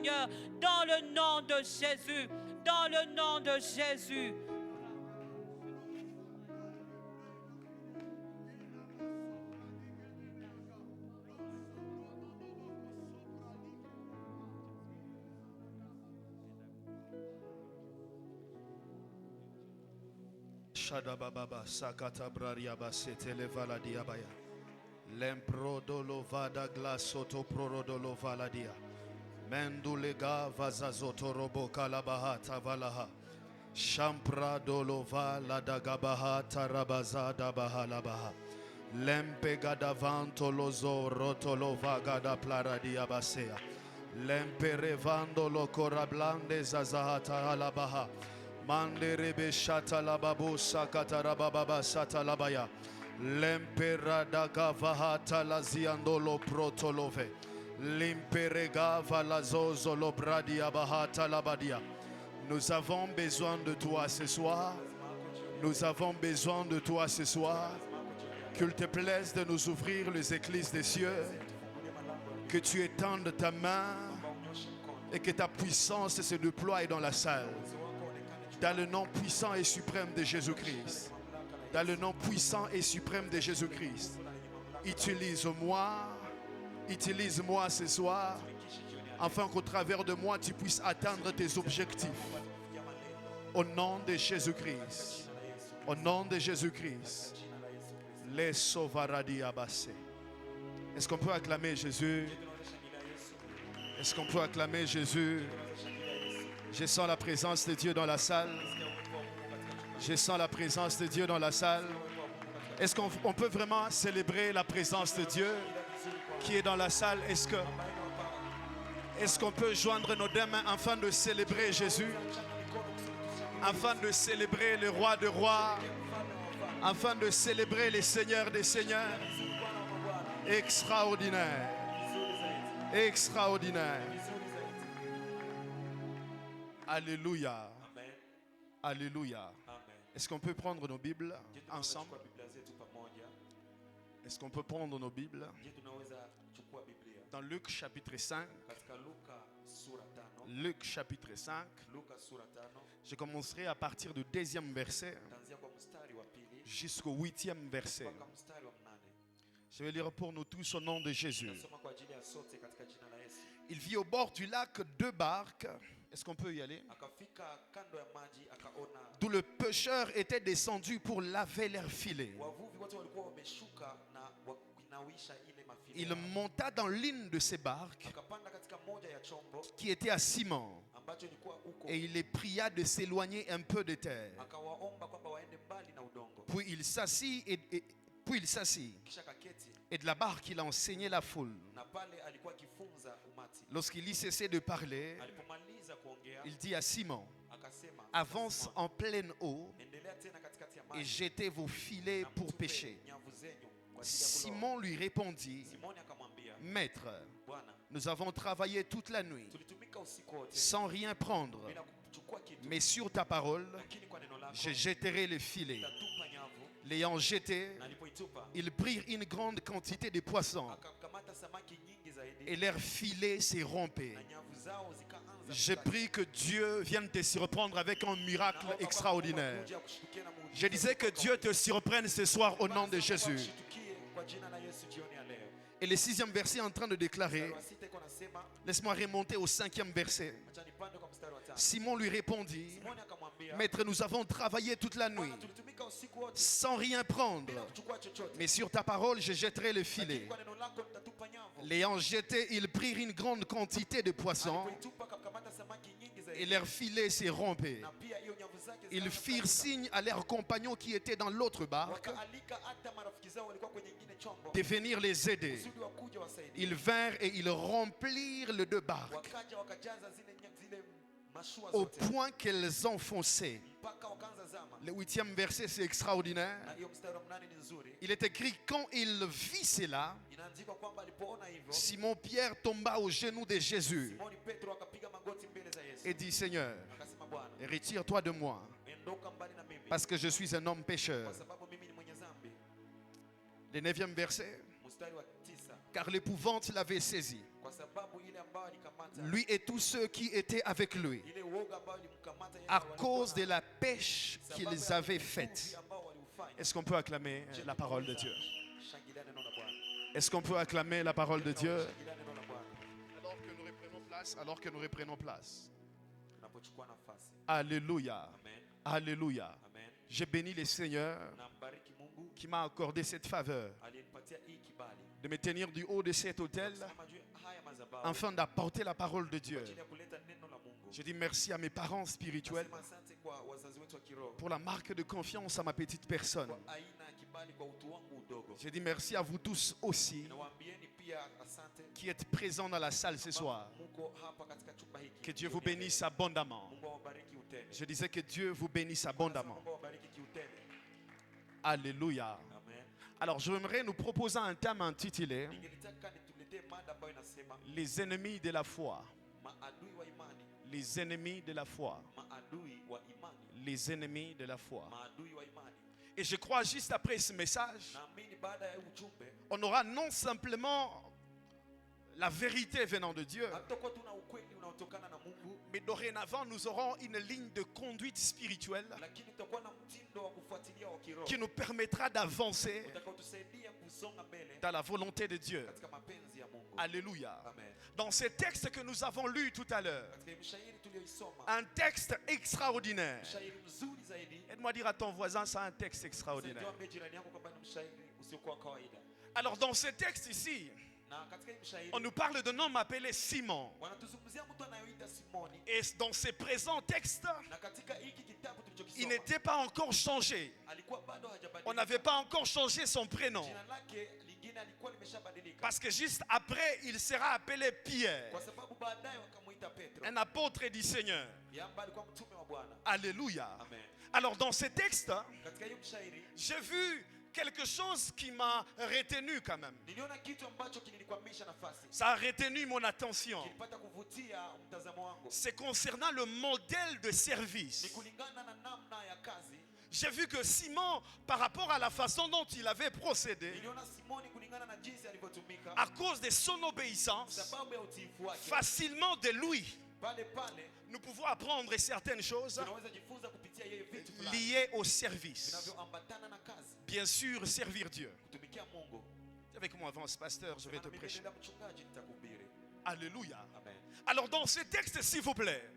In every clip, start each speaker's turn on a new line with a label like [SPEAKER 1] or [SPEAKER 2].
[SPEAKER 1] Seigneur, dans le nom de Jésus, dans le nom de Jésus.
[SPEAKER 2] Shadababa sakata braria basete levala diabaya. Lemprodolo vada glasoto prorodolo valadia. Mendulega vazazoto robo kalabahata valaha. Shampra dolova ladagabaha tarabazada bahalabaha. Lempega davanto lozo rotolova gada plaradia basea. Lemperevando lo corablande zazahata alabaha. Manderebe shata lababu sakata rababa sata labaya. Lemperada gavahata laziandolo protolove. Limperegava lazozo lobradia bahata labadia. Nous avons besoin de toi ce soir. Nous avons besoin de toi ce soir. Qu'il te plaise de nous ouvrir les écluses des cieux. Que tu étendes ta main et que ta puissance se déploie dans la salle. Dans le nom puissant et suprême de Jésus-Christ. Dans le nom puissant et suprême de Jésus-Christ. Utilise-moi ce soir, afin qu'au travers de moi, tu puisses atteindre tes objectifs. Au nom de Jésus-Christ. Au nom de Jésus-Christ. Les sauvaradi abassés. Est-ce qu'on peut acclamer Jésus? Est-ce qu'on peut acclamer Jésus? Je sens la présence de Dieu dans la salle. Je sens la présence de Dieu dans la salle. Est-ce qu'on peut vraiment célébrer la présence de Dieu qui est dans la salle? Est-ce qu'on peut joindre nos deux mains afin de célébrer Jésus? Afin de célébrer le roi des rois? Afin de célébrer les seigneurs des seigneurs? Extraordinaire. Extraordinaire. Alléluia.
[SPEAKER 3] Amen.
[SPEAKER 2] Alléluia.
[SPEAKER 3] Amen.
[SPEAKER 2] Est-ce qu'on peut prendre nos Bibles ensemble? Est-ce qu'on peut prendre nos Bibles dans Luc chapitre 5? Luc chapitre 5. Je commencerai à partir du 2e verset jusqu'au 8e verset. Je vais lire pour nous tous au nom de Jésus. Il vit au bord du lac 2 barques. Est-ce qu'on peut y aller? D'où le pêcheur était descendu pour laver leurs filets. Il monta dans l'une de ces barques qui était à ciment et il les pria de s'éloigner un peu de terre. Puis il s'assit et de la barque il enseignait la foule. Lorsqu'il y cessait de parler, il dit à Simon: avance en pleine eau et jetez vos filets pour pêcher. Simon lui répondit: Maître, nous avons travaillé toute la nuit sans rien prendre, mais sur ta parole, je jetterai les filets. L'ayant jeté, ils prirent une grande quantité de poissons et leurs filets s'est rompé. Je prie que Dieu vienne te surprendre avec un miracle extraordinaire. Je disais que Dieu te surprenne ce soir au nom de Jésus. Et le 6e verset est en train de déclarer, laisse-moi remonter au 5e verset. Simon lui répondit: Maître, nous avons travaillé toute la nuit sans rien prendre, mais sur ta parole je jetterai le filet. L'ayant jeté, ils prirent une grande quantité de poissons et leur filet s'est rompu. Ils firent signe à leurs compagnons qui étaient dans l'autre barque de venir les aider. Ils vinrent et ils remplirent les 2 barques au point qu'elles enfonçaient. Le 8e verset, c'est extraordinaire. Il est écrit: quand il vit cela, Simon-Pierre tomba aux genoux de Jésus et dit: Seigneur, retire-toi de moi, parce que je suis un homme pécheur. Le 9e verset: car l'épouvante l'avait saisi lui et tous ceux qui étaient avec lui, à cause de la pêche qu'ils avaient faite. Est-ce qu'on peut acclamer la parole de Dieu? Est-ce qu'on peut acclamer la parole de Dieu? Alors que nous reprenons place. Alléluia. Alléluia. J'ai béni le Seigneur qui m'a accordé cette faveur de me tenir du haut de cet autel afin d'apporter la parole de Dieu. Je dis merci à mes parents spirituels pour la marque de confiance à ma petite personne. Je dis merci à vous tous aussi qui êtes présents dans la salle ce soir. Que Dieu vous bénisse abondamment. Je disais que Dieu vous bénisse abondamment. Alléluia. Alors j'aimerais nous proposer un thème intitulé Les ennemis de la foi. Les ennemis de la foi. Les ennemis de la foi. Et je crois juste après ce message, on aura non simplement la vérité venant de Dieu, mais dorénavant nous aurons une ligne de conduite spirituelle qui nous permettra d'avancer dans la volonté de Dieu. Alléluia. Dans ce texte que nous avons lu tout à l'heure, un texte extraordinaire. Aide-moi à dire à ton voisin, c'est un texte extraordinaire. Alors dans ce texte ici, on nous parle d'un homme appelé Simon. Et dans ce présent texte, il n'était pas encore changé. On n'avait pas encore changé son prénom. Parce que juste après, il sera appelé Pierre, un apôtre du Seigneur. Alléluia. Alors dans ce texte, j'ai vu quelque chose qui m'a retenu quand même. Ça a retenu mon attention. C'est concernant le modèle de service. J'ai vu que Simon, par rapport à la façon dont il avait procédé, à cause de son obéissance, facilement de lui, nous pouvons apprendre certaines choses liées au service. Bien sûr, servir Dieu. Avec moi, avance, pasteur, je vais te prêcher. Alléluia. Alors dans ce texte, s'il vous plaît,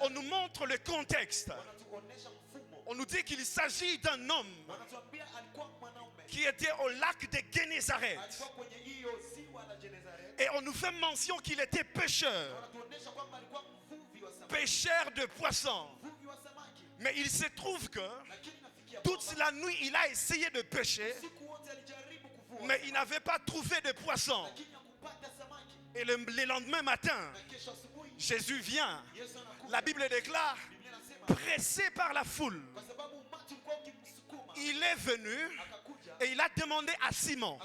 [SPEAKER 2] on nous montre le contexte. On nous dit qu'il s'agit d'un homme qui était au lac de Génézareth. Et on nous fait mention qu'il était pêcheur. Pêcheur de poissons. Mais il se trouve que toute la nuit, il a essayé de pêcher, mais il n'avait pas trouvé de poisson. Et le lendemain matin, Jésus vient. La Bible déclare, pressé par la foule, il est venu et il a demandé à Simon,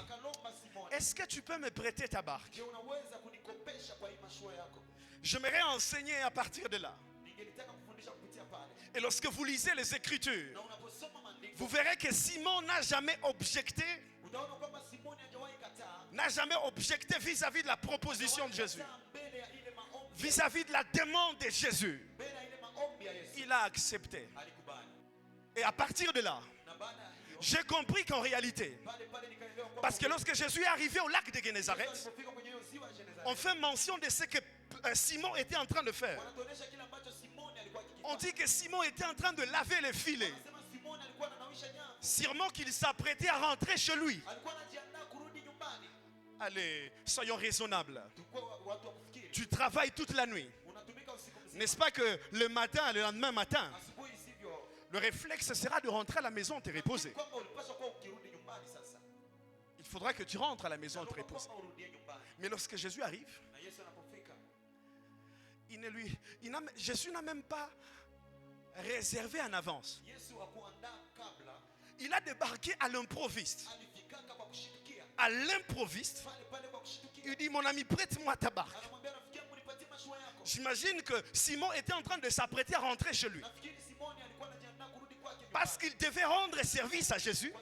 [SPEAKER 2] est-ce que tu peux me prêter ta barque? J'aimerais enseigner à partir de là. Et lorsque vous lisez les Écritures, vous verrez que Simon n'a jamais objecté, vis-à-vis de la proposition de Jésus, vis-à-vis de la demande de Jésus. Il a accepté. Et à partir de là, j'ai compris qu'en réalité, parce que lorsque Jésus est arrivé au lac de Génézareth, on fait mention de ce que Simon était en train de faire. On dit que Simon était en train de laver les filets. Sûrement qu'il s'apprêtait à rentrer chez lui. Allez, soyons raisonnables. Tu travailles toute la nuit. N'est-ce pas que le matin, le lendemain matin, le réflexe sera de rentrer à la maison te reposer. Il faudra que tu rentres à la maison te reposer. Mais lorsque Jésus arrive, Jésus n'a même pas réservé en avance. Il a débarqué à l'improviste. À l'improviste, il dit, mon ami, prête-moi ta barque. J'imagine que Simon était en train de s'apprêter à rentrer chez lui. Parce qu'il devait rendre service à Jésus.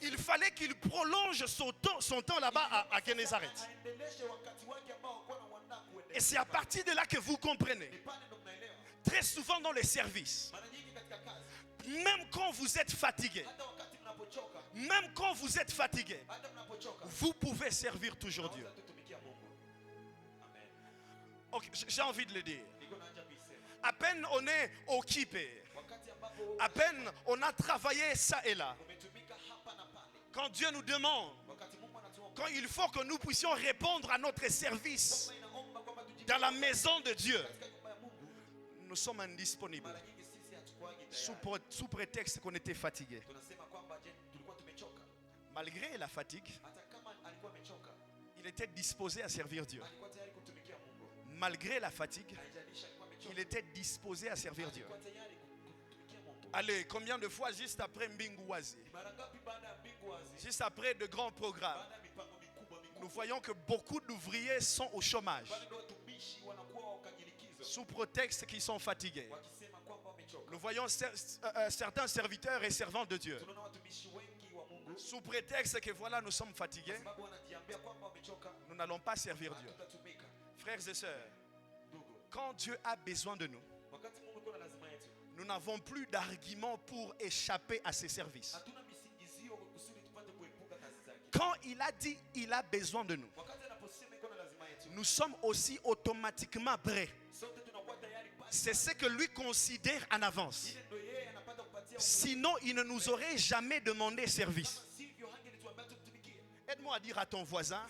[SPEAKER 2] il fallait qu'il prolonge son temps là-bas à Gennesaret. Et c'est à partir de là que vous comprenez. Très souvent dans les services, même quand vous êtes fatigué, vous pouvez servir toujours Dieu. Okay, j'ai envie de le dire. À peine on est occupé, à peine on a travaillé ça et là, quand Dieu nous demande, quand il faut que nous puissions répondre à notre service dans la maison de Dieu, nous sommes indisponibles sous prétexte qu'on était fatigué. Malgré la fatigue, il était disposé à servir Dieu. Malgré la fatigue, il était disposé à servir Dieu. Allez, combien de fois juste après Mbinguwazi, juste après de grands programmes, nous voyons que beaucoup d'ouvriers sont au chômage sous prétexte qu'ils sont fatigués. Nous voyons certains serviteurs et servantes de Dieu sous prétexte que voilà, nous sommes fatigués, nous n'allons pas servir Dieu. Frères et sœurs, quand Dieu a besoin de nous, nous n'avons plus d'arguments pour échapper à ses services. Quand il a dit il a besoin de nous, nous sommes aussi automatiquement prêts. C'est ce que lui considère en avance. Sinon, il ne nous aurait jamais demandé service. Aide-moi à dire à ton voisin,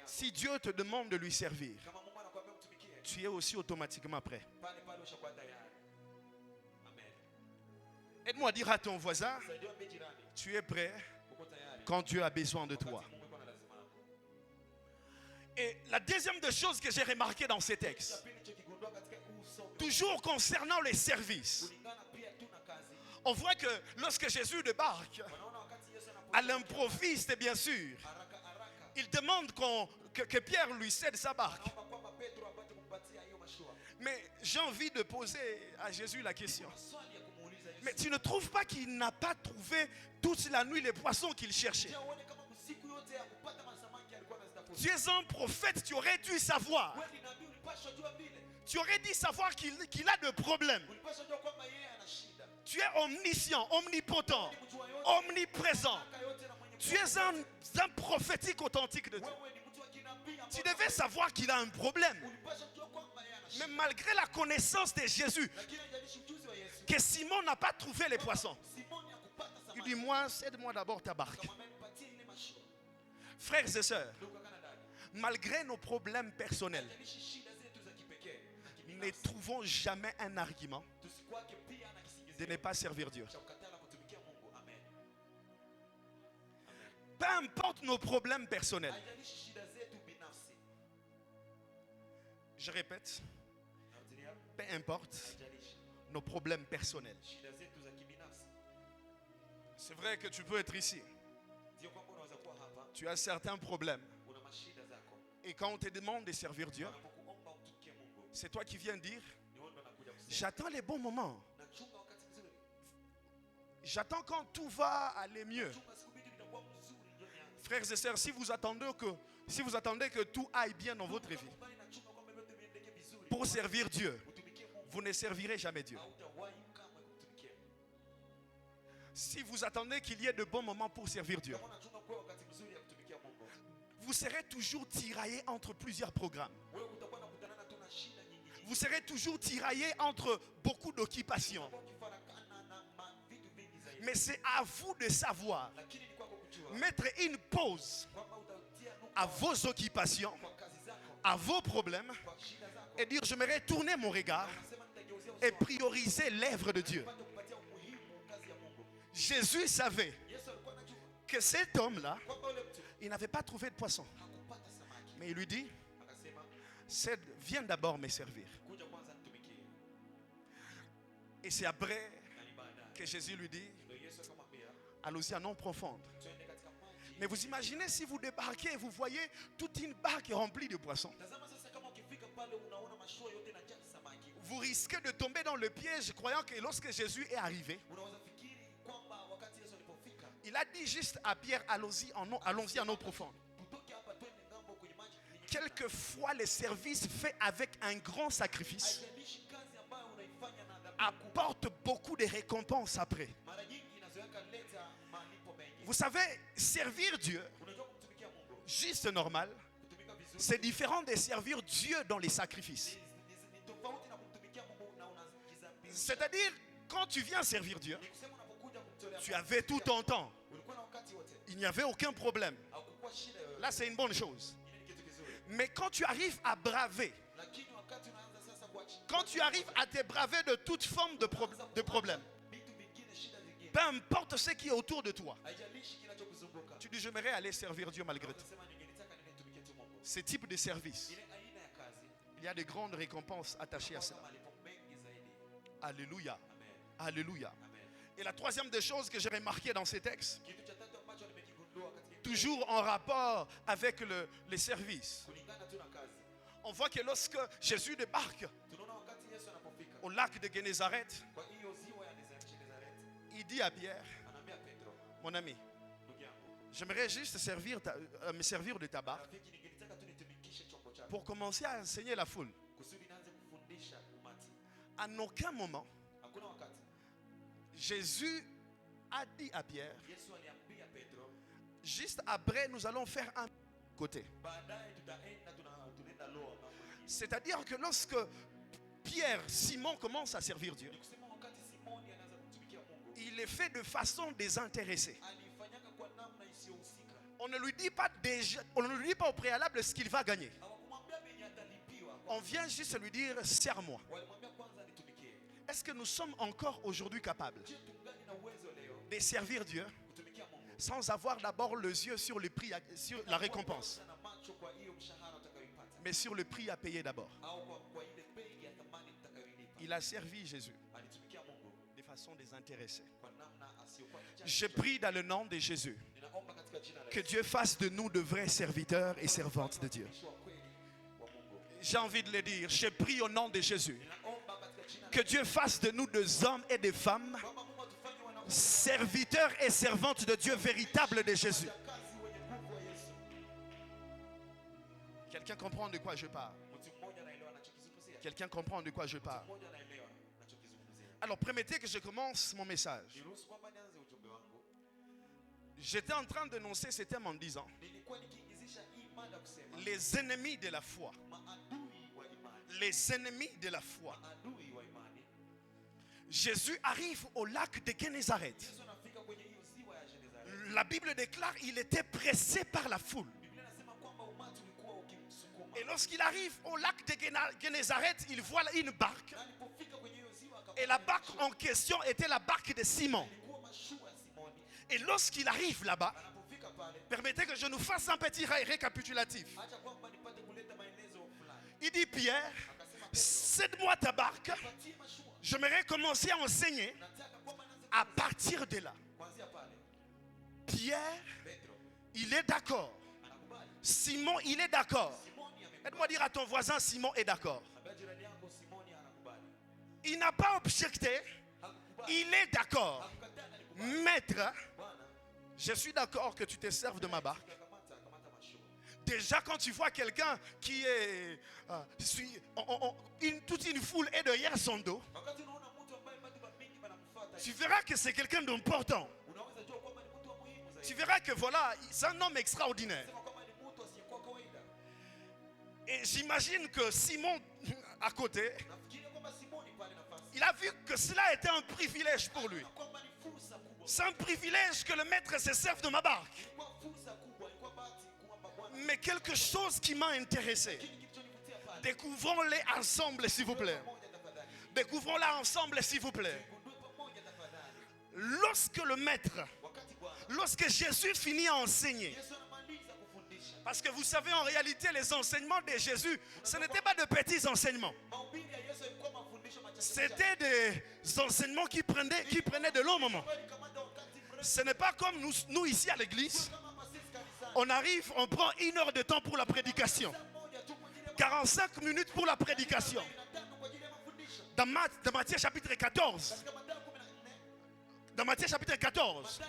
[SPEAKER 2] si Dieu te demande de lui servir, tu es aussi automatiquement prêt. Aide-moi à dire à ton voisin, tu es prêt quand Dieu a besoin de toi. Et la deuxième des choses que j'ai remarqué dans ces textes, toujours concernant les services, on voit que lorsque Jésus débarque, à l'improviste bien sûr, il demande que Pierre lui cède sa barque. Mais j'ai envie de poser à Jésus la question. Mais tu ne trouves pas qu'il n'a pas trouvé toute la nuit les poissons qu'il cherchait? Tu es un prophète, tu aurais dû savoir. Tu aurais dû savoir qu'il a des problèmes. Tu es omniscient, omnipotent, omniprésent. Tu es un prophétique authentique de Dieu. Tu devais savoir qu'il a un problème. Mais malgré la connaissance de Jésus, que Simon n'a pas trouvé les poissons, il dit, moi, cède-moi d'abord ta barque. Frères et sœurs, malgré nos problèmes personnels, ne trouvons jamais un argument de ne pas servir Dieu. Peu importe nos problèmes personnels. Je répète, peu importe nos problèmes personnels. C'est vrai que tu peux être ici. Tu as certains problèmes. Et quand on te demande de servir Dieu, c'est toi qui viens dire, j'attends les bons moments. J'attends quand tout va aller mieux. Frères et sœurs, si vous attendez que tout aille bien dans votre vie, pour servir Dieu, vous ne servirez jamais Dieu. Si vous attendez qu'il y ait de bons moments pour servir Dieu, vous serez toujours tiraillé entre plusieurs programmes. Vous serez toujours tiraillé entre beaucoup d'occupations. Mais c'est à vous de savoir mettre une pause à vos occupations, à vos problèmes, et dire j'aimerais tourner mon regard et prioriser l'œuvre de Dieu. Jésus savait que cet homme-là, il n'avait pas trouvé de poisson. Mais il lui dit, viens d'abord me servir. Et c'est après que Jésus lui dit, allons-y à non profonde. Mais vous imaginez si vous débarquez et vous voyez toute une barque remplie de poissons. Vous risquez de tomber dans le piège croyant que lorsque Jésus est arrivé, Il a dit juste à Pierre, allons-y en eau profonde. Quelquefois, les services faits avec un grand sacrifice apportent beaucoup de récompenses après. Vous savez, servir Dieu, juste normal, c'est différent de servir Dieu dans les sacrifices. C'est-à-dire, quand tu viens servir Dieu, tu avais tout ton temps. Il n'y avait aucun problème. Là, c'est une bonne chose. Mais quand tu arrives à braver, quand tu arrives à te braver de toute forme de problème, peu importe ce qui est autour de toi, tu dis, j'aimerais aller servir Dieu malgré tout. Ce type de service, il y a de grandes récompenses attachées à cela. Alléluia. Alléluia. Et la troisième des choses que j'ai remarqué dans ces textes, toujours en rapport avec les services, on voit que lorsque Jésus débarque au lac de Génézareth, il dit à Pierre, mon ami, j'aimerais juste me servir de ta barque pour commencer à enseigner la foule. À aucun moment, Jésus a dit à Pierre, juste après, nous allons faire un côté. C'est-à-dire que lorsque Simon commence à servir Dieu, il est fait de façon désintéressée. On ne lui dit pas au préalable ce qu'il va gagner. On vient juste lui dire, sers-moi. Est-ce que nous sommes encore aujourd'hui capables de servir Dieu sans avoir d'abord les yeux sur le prix, sur la récompense, mais sur le prix à payer d'abord? Il a servi Jésus de façon désintéressée. Je prie dans le nom de Jésus que Dieu fasse de nous de vrais serviteurs et servantes de Dieu. J'ai envie de le dire, je prie au nom de Jésus que Dieu fasse de nous des hommes et des femmes serviteurs et servantes de Dieu véritables de Jésus. Quelqu'un comprend de quoi je parle? Quelqu'un comprend de quoi je parle? Alors permettez que je commence mon message. J'étais en train d'énoncer ce thème en disant les ennemis de la foi. Les ennemis de la foi. Jésus arrive au lac de Génézareth. La Bible déclare qu'il était pressé par la foule. Et lorsqu'il arrive au lac de Génézareth, il voit une barque. Et la barque en question était la barque de Simon. Et lorsqu'il arrive là-bas, permettez que je nous fasse un petit récapitulatif. Il dit, Pierre, cède-moi ta barque. J'aimerais commencer à enseigner à partir de là. Pierre, il est d'accord. Simon, il est d'accord. Aide-moi à dire à ton voisin, Simon est d'accord. Il n'a pas objecté. Il est d'accord. Maître, je suis d'accord que tu te serves de ma barque. Déjà quand tu vois quelqu'un qui est... toute une foule est derrière son dos, tu verras que c'est quelqu'un d'important. Tu verras que voilà, c'est un homme extraordinaire. Et j'imagine que Simon, à côté, il a vu que cela était un privilège pour lui. C'est un privilège que le maître se serve de ma barque. Mais quelque chose qui m'a intéressé. Découvrons-les ensemble, s'il vous plaît. Découvrons-la ensemble, s'il vous plaît. Lorsque le maître, lorsque Jésus finit à enseigner, parce que vous savez, en réalité, les enseignements de Jésus, ce n'étaient pas de petits enseignements. C'était des enseignements qui prenaient de longs moments. Ce n'est pas comme nous ici à l'église. On arrive, on prend 1 heure de temps pour la prédication. 45 minutes pour la prédication. Dans Matthieu chapitre 14. Dans Matthieu chapitre 14.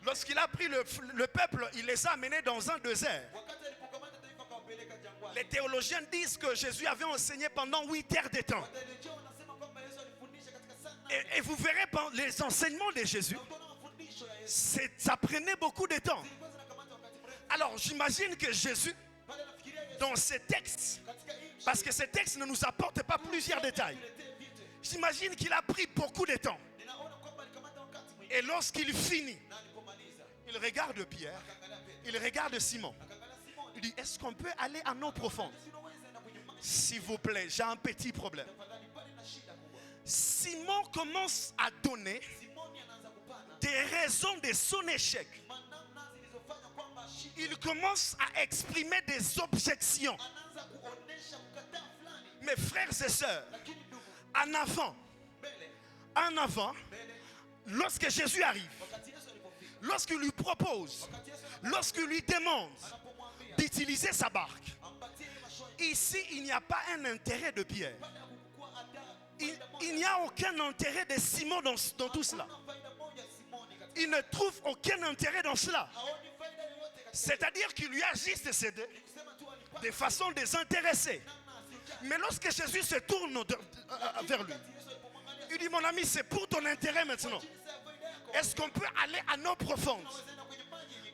[SPEAKER 2] Lorsqu'il a pris le peuple, il les a amenés dans un désert. Les théologiens disent que Jésus avait enseigné pendant 8 heures de temps. Et vous verrez les enseignements de Jésus, ça prenait beaucoup de temps. Alors j'imagine que Jésus, dans ces textes, parce que ces textes ne nous apportent pas plusieurs détails, j'imagine qu'il a pris beaucoup de temps. Et lorsqu'il finit, il regarde Pierre, il regarde Simon. Il dit, est-ce qu'on peut aller à eau profonde? S'il vous plaît, j'ai un petit problème. Simon commence à donner des raisons de son échec. Il commence à exprimer des objections. Mes frères et sœurs, en avant, lorsque Jésus arrive, lorsqu'il lui propose, lorsqu'il lui demande d'utiliser sa barque, ici il n'y a pas un intérêt de Pierre. Il n'y a aucun intérêt de Simon dans tout cela. Il ne trouve aucun intérêt dans cela. C'est-à-dire qu'il lui a juste cédé de façon désintéressée. Mais lorsque Jésus se tourne vers lui, il dit, mon ami, c'est pour ton intérêt maintenant. Est-ce qu'on peut aller à eau profonde?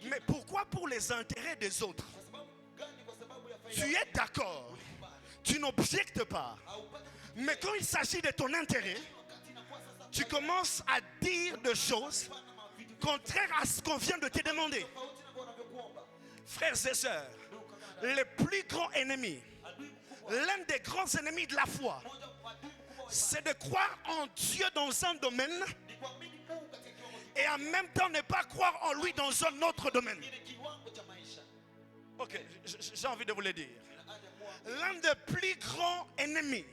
[SPEAKER 2] Mais pourquoi pour les intérêts des autres? Tu es d'accord, tu n'objectes pas. Mais quand il s'agit de ton intérêt, tu commences à dire des choses contraires à ce qu'on vient de te demander. Frères et sœurs, le plus grand ennemi, l'un des grands ennemis de la foi, c'est de croire en Dieu dans un domaine et en même temps ne pas croire en lui dans un autre domaine. Ok, j'ai envie de vous le dire. L'un des plus grands ennemis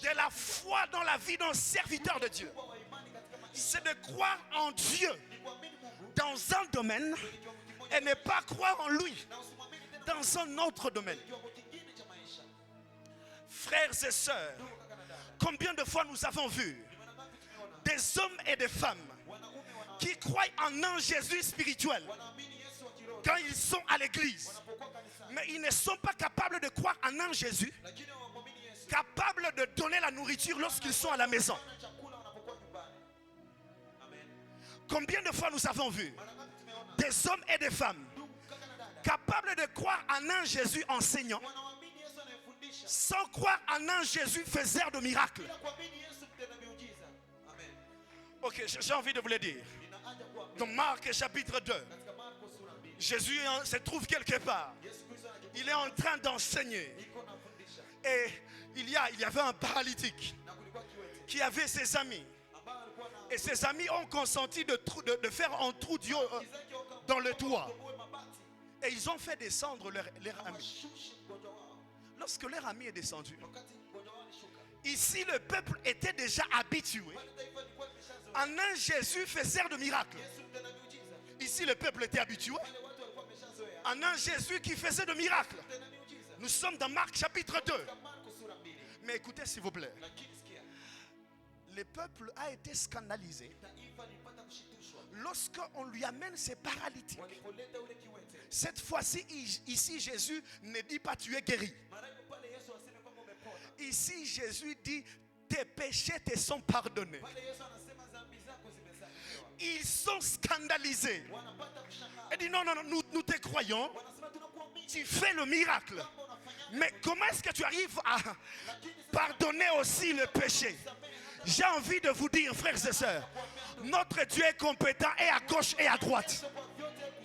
[SPEAKER 2] de la foi dans la vie d'un serviteur de Dieu, c'est de croire en Dieu dans un domaine et ne pas croire en lui dans un autre domaine. Frères et sœurs, combien de fois nous avons vu des hommes et des femmes qui croient en un Jésus spirituel quand ils sont à l'église, mais ils ne sont pas capables de croire en un Jésus capable de donner la nourriture lorsqu'ils sont à la maison. Combien de fois nous avons vu des hommes et des femmes capables de croire en un Jésus enseignant sans croire en un Jésus faiseur de miracles. Ok, j'ai envie de vous le dire. Dans Marc chapitre 2, Jésus se trouve quelque part. Il est en train d'enseigner. Et il y avait un paralytique qui avait ses amis. Et ses amis ont consenti de faire un trou dans le toit. Et ils ont fait descendre leur ami. Lorsque leur ami est descendu, ici le peuple était déjà habitué en un Jésus faiseur de miracles. Ici le peuple était habitué en un Jésus qui faisait de miracles. Nous sommes dans Marc chapitre 2. Mais écoutez s'il vous plaît. Le peuple a été scandalisé lorsqu'on lui amène ces paralytiques. Cette fois-ci, ici Jésus ne dit pas tu es guéri. Ici Jésus dit tes péchés te sont pardonnés. Ils sont scandalisés. Il dit non, nous te croyons. Tu fais le miracle. Mais comment est-ce que tu arrives à pardonner aussi le péché? J'ai envie de vous dire, frères et sœurs, notre Dieu est compétent et à gauche et à droite.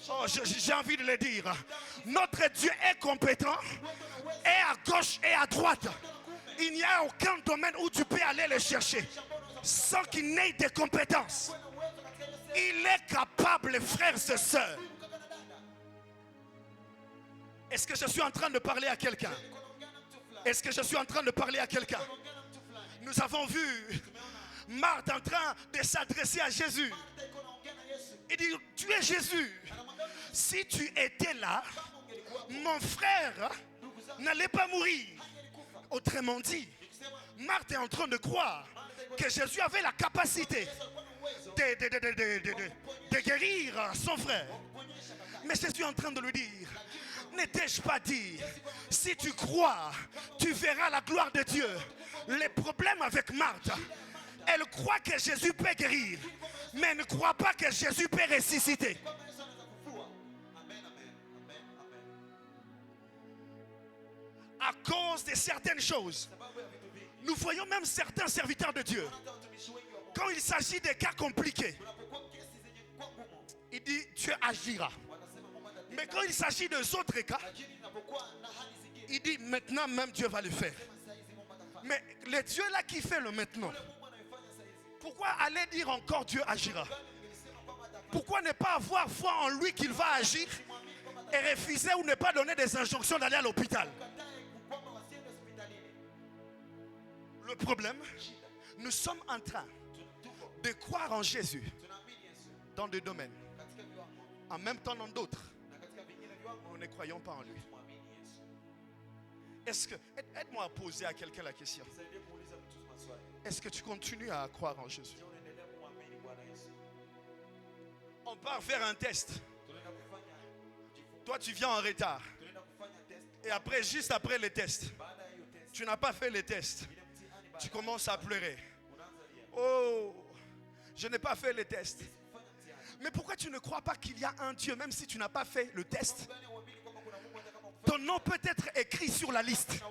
[SPEAKER 2] Oh, j'ai envie de le dire. Notre Dieu est compétent et à gauche et à droite. Il n'y a aucun domaine où tu peux aller le chercher sans qu'il n'ait des compétences. Il est capable, frères et sœurs. Est-ce que je suis en train de parler à quelqu'un? Est-ce que je suis en train de parler à quelqu'un? Nous avons vu Marthe en train de s'adresser à Jésus. Il dit, tu es Jésus. Si tu étais là, mon frère n'allait pas mourir. Autrement dit, Marthe est en train de croire que Jésus avait la capacité de guérir son frère. Mais Jésus est en train de lui dire, ne t'ai-je pas dit, si tu crois, tu verras la gloire de Dieu. Les problèmes avec Marthe, elle croit que Jésus peut guérir, mais elle ne croit pas que Jésus peut ressusciter. À cause de certaines choses, nous voyons même certains serviteurs de Dieu, quand il s'agit de cas compliqués, il dit Dieu agira. Mais quand il s'agit des autres cas, il dit maintenant même Dieu va le faire. Mais le Dieu là qui fait le maintenant, pourquoi aller dire encore Dieu agira? Pourquoi ne pas avoir foi en lui qu'il va agir et refuser ou ne pas donner des injonctions d'aller à l'hôpital? Le problème, nous sommes en train de croire en Jésus dans des domaines, en même temps dans d'autres, nous ne croyons pas en lui. Est-ce que, aide-moi à poser à quelqu'un la question. Est-ce que tu continues à croire en Jésus? On part faire un test. Toi, tu viens en retard. Et après, juste après le test, tu n'as pas fait le test. Tu commences à pleurer. Oh, je n'ai pas fait le test. Mais pourquoi tu ne crois pas qu'il y a un Dieu, même si tu n'as pas fait le test? Ton nom peut être écrit sur la liste.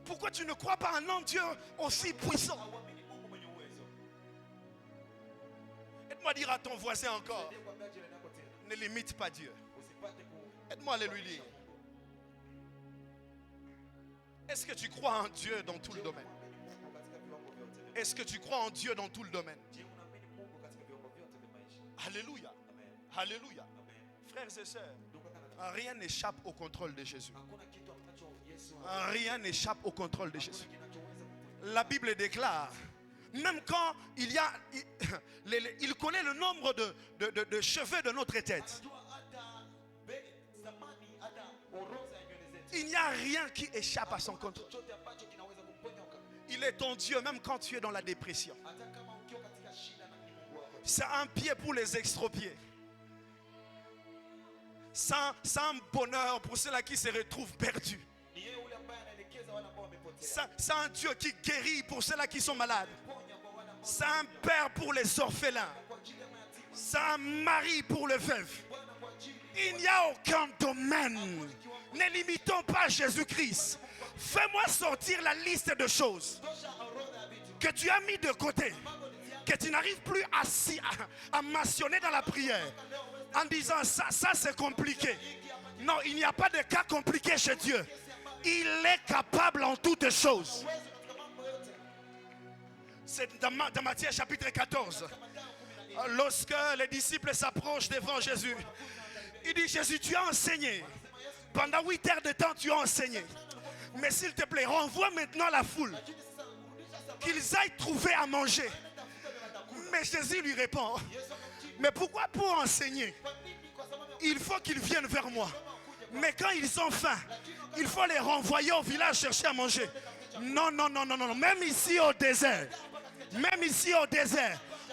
[SPEAKER 2] Pourquoi tu ne crois pas en un Dieu aussi puissant? Aide-moi à dire à ton voisin encore, ne limite pas Dieu. Aide-moi à le lui dire. Est-ce que tu crois en Dieu dans tout le domaine? Est-ce que tu crois en Dieu dans tout le domaine? Alléluia. Alléluia. Frères et sœurs, rien n'échappe au contrôle de Jésus. Rien n'échappe au contrôle de Jésus. La Bible déclare, même quand il connaît le nombre de cheveux de notre tête, il n'y a rien qui échappe à son contrôle. Il est ton Dieu même quand tu es dans la dépression. C'est un pied pour les extropiés. C'est un bonheur pour ceux-là qui se retrouvent perdus. C'est un Dieu qui guérit pour ceux-là qui sont malades. C'est un père pour les orphelins. C'est un mari pour les veufs. Il n'y a aucun domaine. Ne limitons pas Jésus-Christ. Fais-moi sortir la liste de choses que tu as mis de côté, que tu n'arrives plus à mentionner dans la prière en disant ça c'est compliqué. Non, il n'y a pas de cas compliqué chez Dieu. Il est capable en toutes choses. C'est dans Matthieu chapitre 14. Lorsque les disciples s'approchent devant Jésus, il dit Jésus, tu as enseigné. Pendant 8 heures de temps, tu as enseigné. Mais s'il te plaît, renvoie maintenant la foule. Qu'ils aillent trouver à manger. Mais Jésus lui répond, mais pourquoi pour enseigner? Il faut qu'ils viennent vers moi. Mais quand ils ont faim, il faut les renvoyer au village chercher à manger. Non, non, non, non, non. Même ici au désert,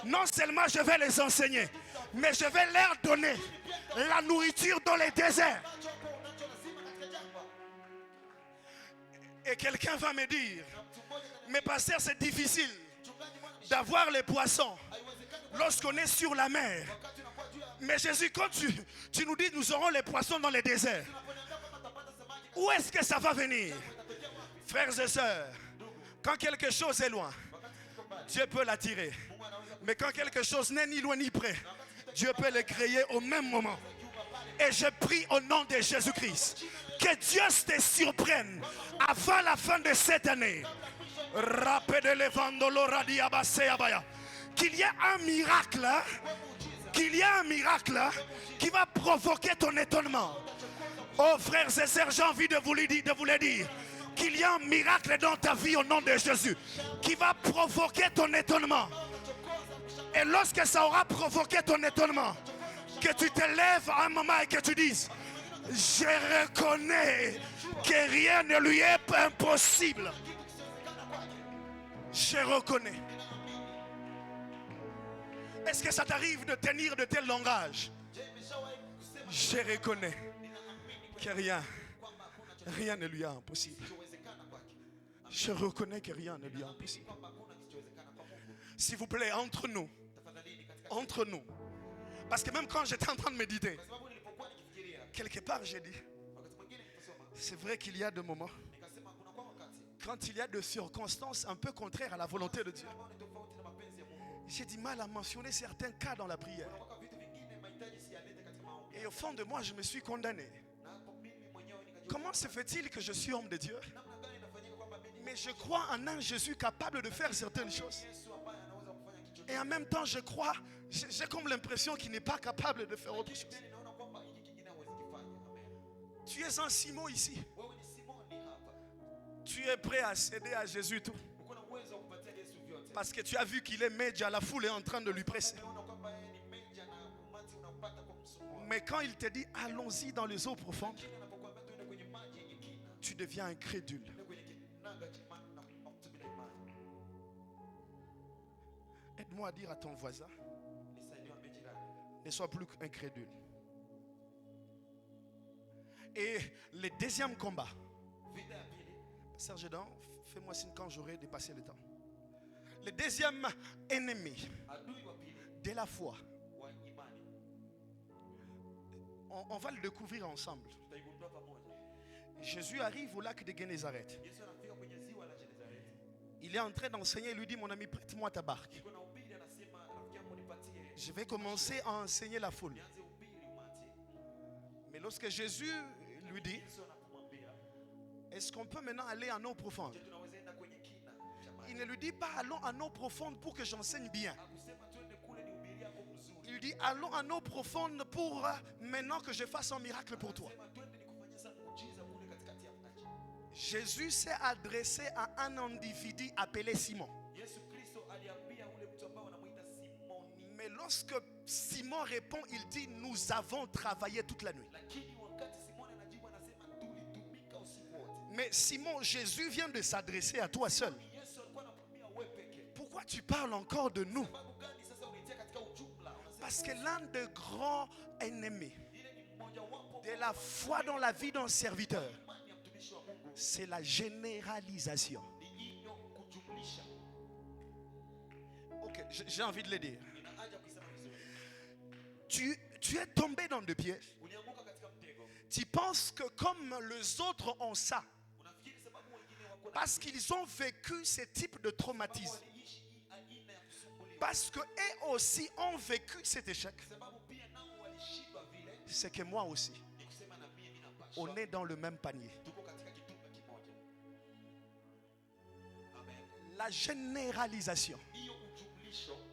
[SPEAKER 2] non seulement je vais les enseigner, mais je vais leur donner la nourriture dans les déserts. Et quelqu'un va me dire, mais pasteur, c'est difficile d'avoir les poissons lorsqu'on est sur la mer. Mais Jésus, quand tu nous dis nous aurons les poissons dans les déserts, où est-ce que ça va venir? Frères et sœurs, quand quelque chose est loin, Dieu peut l'attirer. Mais quand quelque chose n'est ni loin ni près, Dieu peut le créer au même moment. Et je prie au nom de Jésus-Christ que Dieu te surprenne avant la fin de cette année. Qu'il y ait un miracle, qui va provoquer ton étonnement. Oh frères et sœurs, j'ai envie de vous le dire. Qu'il y ait un miracle dans ta vie au nom de Jésus qui va provoquer ton étonnement. Et lorsque ça aura provoqué ton étonnement, que tu te lèves à un moment et que tu dises, je reconnais que rien ne lui est impossible. Je reconnais. Est-ce que ça t'arrive de tenir de tels langages? Je reconnais que rien ne lui est impossible. Je reconnais que rien ne lui est impossible. S'il vous plaît, entre nous. Parce que même quand j'étais en train de méditer, quelque part j'ai dit, c'est vrai qu'il y a des moments, quand il y a des circonstances un peu contraires à la volonté de Dieu, j'ai du mal à mentionner certains cas dans la prière. Et au fond de moi, je me suis condamné. Comment se fait-il que je suis homme de Dieu, mais je crois en un Jésus capable de faire certaines choses? Et en même temps, j'ai comme l'impression qu'il n'est pas capable de faire autre chose. Tu es un Simon ici. Tu es prêt à céder à Jésus tout. Parce que tu as vu qu'il est média, la foule est en train de lui presser. Mais quand il te dit allons-y dans les eaux profondes, tu deviens incrédule. Aide-moi à dire à ton voisin, ne sois plus incrédule. Et le deuxième combat, Serge Jean, fais-moi signe quand j'aurai dépassé le temps. Le deuxième ennemi de la foi, on va le découvrir ensemble. Jésus arrive au lac de Génézareth. Il est en train d'enseigner, il lui dit, mon ami, prête-moi ta barque. Je vais commencer à enseigner la foule. Mais lorsque Jésus lui dit, est-ce qu'on peut maintenant aller en eau profonde? Il ne lui dit pas allons en eau profonde pour que j'enseigne bien. Il dit allons en eau profonde pour maintenant que je fasse un miracle pour toi. Jésus s'est adressé à un individu appelé Simon. Mais lorsque Simon répond, il dit nous avons travaillé toute la nuit. Mais Simon, Jésus vient de s'adresser à toi seul. Pourquoi tu parles encore de nous? Parce que l'un des grands ennemis de la foi dans la vie d'un serviteur, c'est la généralisation. Ok, j'ai envie de le dire. Tu es tombé dans des pièges. Tu penses que comme les autres ont ça, parce qu'ils ont vécu ce type de traumatisme, parce qu'eux aussi ont vécu cet échec, c'est que moi aussi, on est dans le même panier. La généralisation.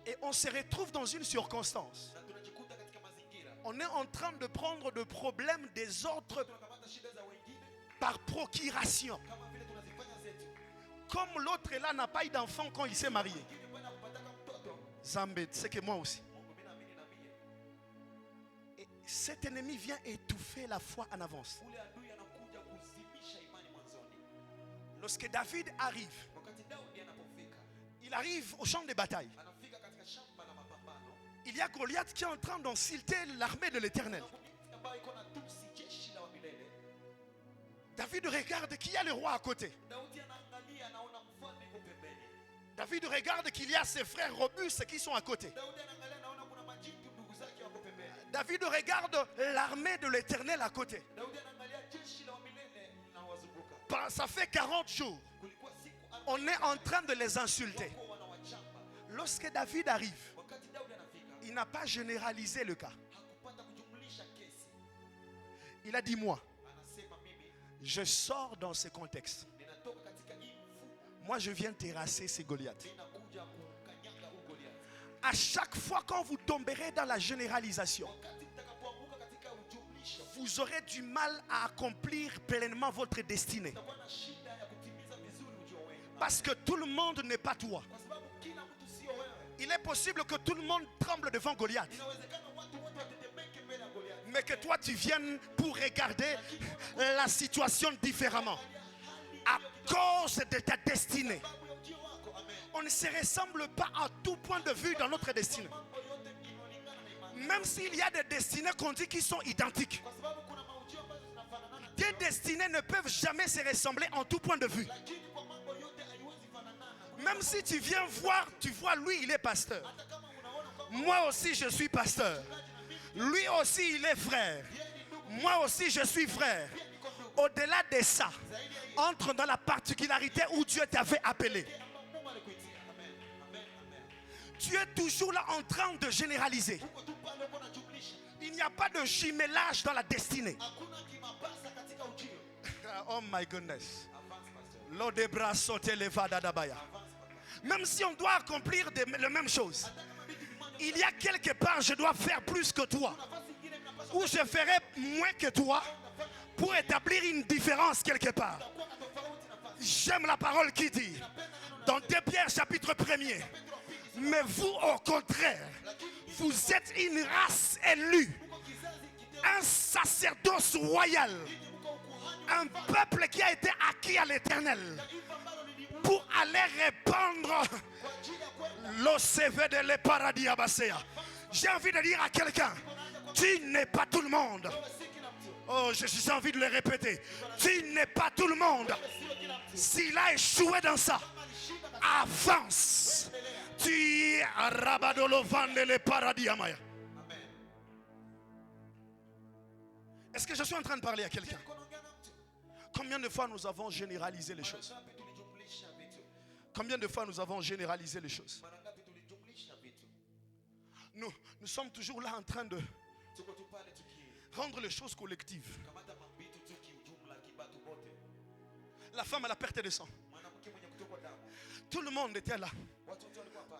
[SPEAKER 2] Et on se retrouve dans une circonstance. On est en train de prendre le problème des autres par procuration. Comme l'autre là n'a pas eu d'enfant quand il s'est marié. Zambé, c'est que moi aussi. Et cet ennemi vient étouffer la foi en avance. Lorsque David arrive, il arrive au champ de bataille. Il y a Goliath qui est en train d'insulter l'armée de l'Éternel. David regarde qu'il y a le roi à côté. David regarde qu'il y a ses frères robustes qui sont à côté. David regarde l'armée de l'Éternel à côté. Ça fait 40 jours. On est en train de les insulter. Lorsque David arrive, il n'a pas généralisé le cas. Il a dit moi, je sors dans ce contexte. Moi je viens terrasser ces Goliaths. À chaque fois quand vous tomberez dans la généralisation, vous aurez du mal à accomplir pleinement votre destinée. Parce que tout le monde n'est pas toi. Il est possible que tout le monde tremble devant Goliath, mais que toi tu viennes pour regarder la situation différemment. À cause de ta destinée. On ne se ressemble pas à tout point de vue dans notre destinée. Même s'il y a des destinées qu'on dit qui sont identiques, tes destinées ne peuvent jamais se ressembler en tout point de vue. Même si tu viens voir, tu vois, lui, il est pasteur. Moi aussi, je suis pasteur. Lui aussi, il est frère. Moi aussi, je suis frère. Au-delà de ça, entre dans la particularité où Dieu t'avait appelé. Tu es toujours là en train de généraliser. Il n'y a pas de jumelage dans la destinée. Oh my goodness. Même si on doit accomplir les mêmes choses, il y a quelque part, je dois faire plus que toi. Ou je ferai moins que toi pour établir une différence quelque part. J'aime la parole qui dit, dans 2 Pierre chapitre 1er, mais vous au contraire, vous êtes une race élue, un sacerdoce royal, un peuple qui a été acquis à l'Éternel pour aller répandre l'OCV de l'Eparadis Abasea. J'ai envie de dire à quelqu'un, tu n'es pas tout le monde. Oh, j'ai envie de le répéter. Tu n'es pas tout le monde. S'il a échoué dans ça, avance. Tu es à Rabadolovan de l'Eparadis Amaya. Est-ce que je suis en train de parler à quelqu'un? Combien de fois nous avons généralisé les choses? Combien de fois nous avons généralisé les choses? Nous sommes toujours là en train de rendre les choses collectives. La femme à la perte de sang. Tout le monde était là,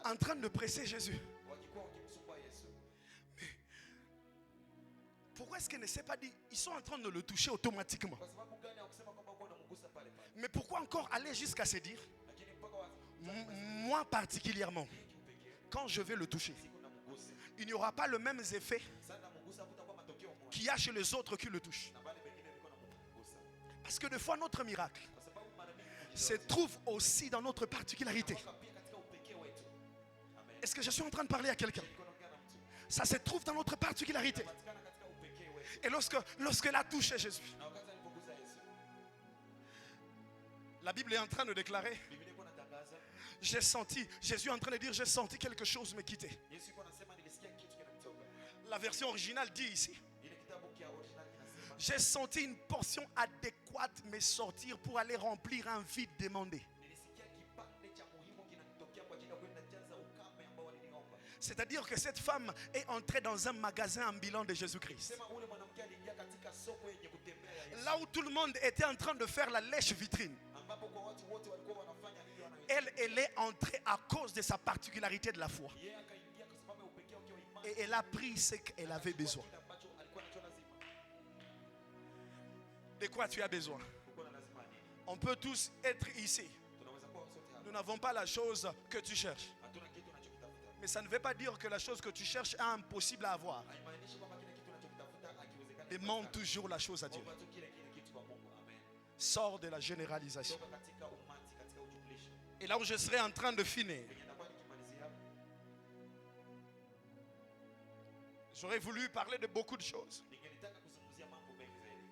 [SPEAKER 2] en train de presser Jésus. Mais pourquoi est-ce qu'elle ne s'est pas dit, ils sont en train de le toucher automatiquement? Mais pourquoi encore aller jusqu'à se dire, moi particulièrement, quand je vais le toucher, il n'y aura pas le même effet qu'il y a chez les autres qui le touchent. Parce que des fois notre miracle se trouve aussi dans notre particularité. Est-ce que je suis en train de parler à quelqu'un? Ça se trouve dans notre particularité. Et lorsqu'elle a touché Jésus, la Bible est en train de déclarer, j'ai senti, Jésus est en train de dire, j'ai senti quelque chose me quitter. La version originale dit ici, j'ai senti une portion adéquate me sortir pour aller remplir un vide demandé. C'est-à-dire que cette femme est entrée dans un magasin ambulant de Jésus-Christ. Là où tout le monde était en train de faire la lèche vitrine, elle est entrée à cause de sa particularité de la foi. Et elle a pris ce qu'elle avait besoin. De quoi tu as besoin? On peut tous être ici. Nous n'avons pas la chose que tu cherches. Mais ça ne veut pas dire que la chose que tu cherches est impossible à avoir. Demande toujours la chose à Dieu. Sors de la généralisation. Et là où je serai en train de finir, j'aurais voulu parler de beaucoup de choses.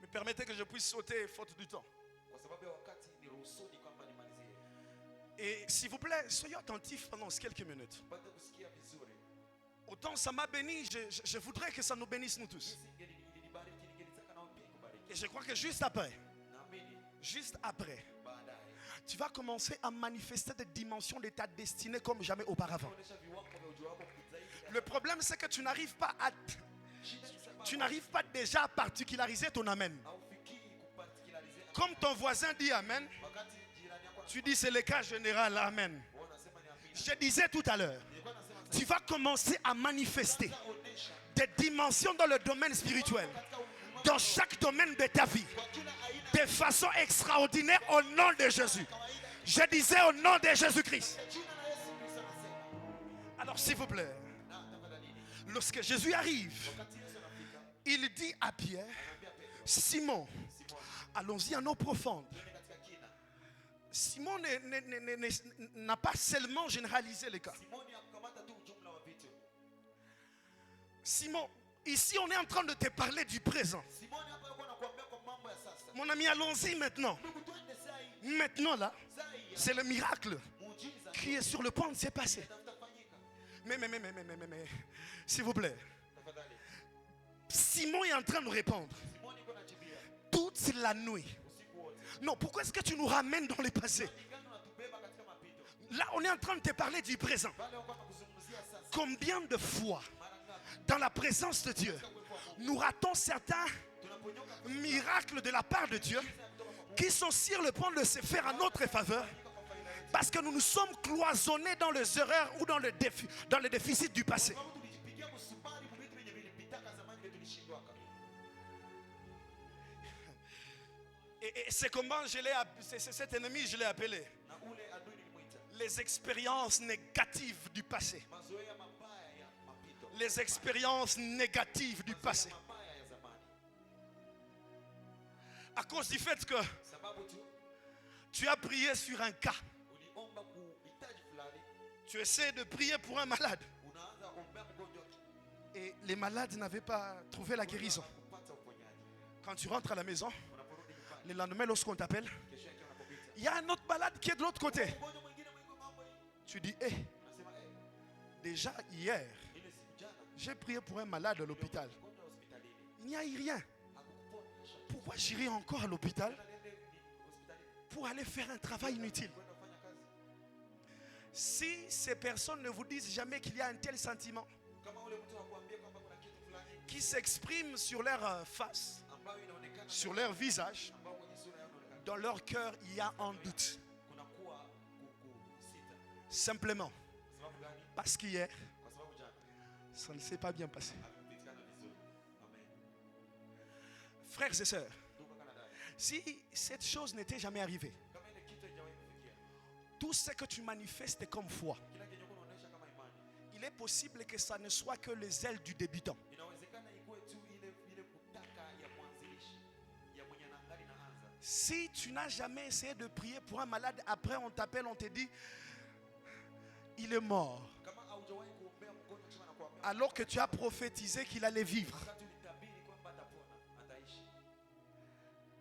[SPEAKER 2] Mais permettez que je puisse sauter faute du temps. Et s'il vous plaît, soyez attentifs pendant quelques minutes. Autant ça m'a béni, je voudrais que ça nous bénisse nous tous. Et je crois que juste après, tu vas commencer à manifester des dimensions de ta destinée comme jamais auparavant. Le problème, c'est que tu n'arrives pas déjà à particulariser ton amen. Comme ton voisin dit amen, tu dis c'est le cas général, amen. Je disais tout à l'heure, tu vas commencer à manifester des dimensions dans le domaine spirituel, dans chaque domaine de ta vie, de façon extraordinaire au nom de Jésus. Je disais au nom de Jésus-Christ. Alors s'il vous plaît, lorsque Jésus arrive, il dit à Pierre, Simon, allons-y en eau profonde. Simon n'a pas seulement généralisé les cas. Simon, ici on est en train de te parler du présent.
[SPEAKER 3] Simoni hapa yuko anakuambia kwa mambo ya sasa.
[SPEAKER 2] Mon ami, allons-y maintenant.
[SPEAKER 3] Ndugu, twende saa hii.
[SPEAKER 2] Maintenant là,
[SPEAKER 3] Saa hii.
[SPEAKER 2] c'est le miracle
[SPEAKER 3] Muujiza
[SPEAKER 2] qui est sur le point de se passer.
[SPEAKER 3] tafuta fanyika.
[SPEAKER 2] Mais, s'il vous plaît.
[SPEAKER 3] Tafadhali.
[SPEAKER 2] Simon est en train de répondre.
[SPEAKER 3] Simoni yuko anajibia.
[SPEAKER 2] Toute la nuit.
[SPEAKER 3] Usiku wote.
[SPEAKER 2] Non, pourquoi est-ce que tu nous ramènes dans le passé?
[SPEAKER 3] Ingano unatubeba katika mapito.
[SPEAKER 2] Là, on est en train de te parler du présent.
[SPEAKER 3] Pale wako anakuzungumzia sasa.
[SPEAKER 2] Combien de fois,
[SPEAKER 3] Mara ngapi
[SPEAKER 2] dans la présence de Dieu, nous ratons certains
[SPEAKER 3] tunaponyoka
[SPEAKER 2] miracles de la part de Dieu qui sont sur le point de se faire en notre faveur parce que nous nous sommes cloisonnés dans les erreurs ou dans le déficit du passé.
[SPEAKER 3] sababu tulijipigia kusubari vitu vyenye vilipitaka zamani vile tulishindwaka.
[SPEAKER 2] Et c'est comment cet ennemi, je l'ai appelé
[SPEAKER 3] Na ule adui nilimwita
[SPEAKER 2] les expériences négatives du passé.
[SPEAKER 3] mazoea mabaya ya mapito.
[SPEAKER 2] Les expériences négatives du passé.
[SPEAKER 3] Mabaya ya zamani.
[SPEAKER 2] À cause du fait que
[SPEAKER 3] Sababu tu
[SPEAKER 2] tu as prié sur un cas.
[SPEAKER 3] uliomba kuhitaji fulani,
[SPEAKER 2] Tu essaies de prier pour un malade.
[SPEAKER 3] unaanza kuombea mgonjwa
[SPEAKER 2] Et les malades n'avaient pas trouvé la guérison.
[SPEAKER 3] kupata uponyaji.
[SPEAKER 2] Quand tu rentres à la maison,
[SPEAKER 3] Unaporudi nyumbani,
[SPEAKER 2] le lendemain, lorsqu'on t'appelle,
[SPEAKER 3] kesho yake unapopita,
[SPEAKER 2] il y a un autre malade qui est de l'autre côté.
[SPEAKER 3] mgonjwa mwingine mwiko mambo hii.
[SPEAKER 2] Tu dis,
[SPEAKER 3] Unasema
[SPEAKER 2] déjà hier,
[SPEAKER 3] ile siku jana
[SPEAKER 2] j'ai prié pour un malade à l'hôpital.
[SPEAKER 3] mgonjwa hospitalini
[SPEAKER 2] Il n'y a eu rien.
[SPEAKER 3] hakukuponyesha.
[SPEAKER 2] Pourquoi j'irai encore à l'hôpital
[SPEAKER 3] Tena niende hospitalini
[SPEAKER 2] pour aller faire un travail inutile?
[SPEAKER 3] kwenda kufanya kazi.
[SPEAKER 2] Si ces personnes ne vous disent jamais qu'il y a un tel sentiment
[SPEAKER 3] Kama ule mtu hakuambia kwamba kuna kitu fulani
[SPEAKER 2] qui s'exprime sur leur face,
[SPEAKER 3] ambayo inaonekana
[SPEAKER 2] sur leur visage,
[SPEAKER 3] ambao kwenye sura yao inaonekana
[SPEAKER 2] dans leur cœur, il y a un doute.
[SPEAKER 3] kuna kuwa kusita.
[SPEAKER 2] Simplement
[SPEAKER 3] Sababu gani?
[SPEAKER 2] parce qu'hier,
[SPEAKER 3] Kwa sababu jana
[SPEAKER 2] ça ne s'est pas bien passé.
[SPEAKER 3] hakupitikana vizuri. Amen.
[SPEAKER 2] Frères et sœurs,
[SPEAKER 3] Ndugu kana dada,
[SPEAKER 2] si cette chose n'était jamais arrivée,
[SPEAKER 3] kama ile kitu haijawahi kufikia,
[SPEAKER 2] tout ce que tu manifestes comme foi,
[SPEAKER 3] kila kenye unaonyesha kama imani,
[SPEAKER 2] il est possible que ça ne soit que les ailes du débutant.
[SPEAKER 3] inawezekana ikuwe tu ile kutaka ya mwanzilishi, ya mwenye angali na anza.
[SPEAKER 2] Si tu n'as jamais essayé de prier pour un malade, après on t'appelle, on te dit, il est mort,
[SPEAKER 3] Kama haujawahi kuombea mgonjwa kisha anakuambia
[SPEAKER 2] alors que tu as prophétisé qu'il allait vivre.
[SPEAKER 3] wakati ulitabiri kwamba atapona, ataishi.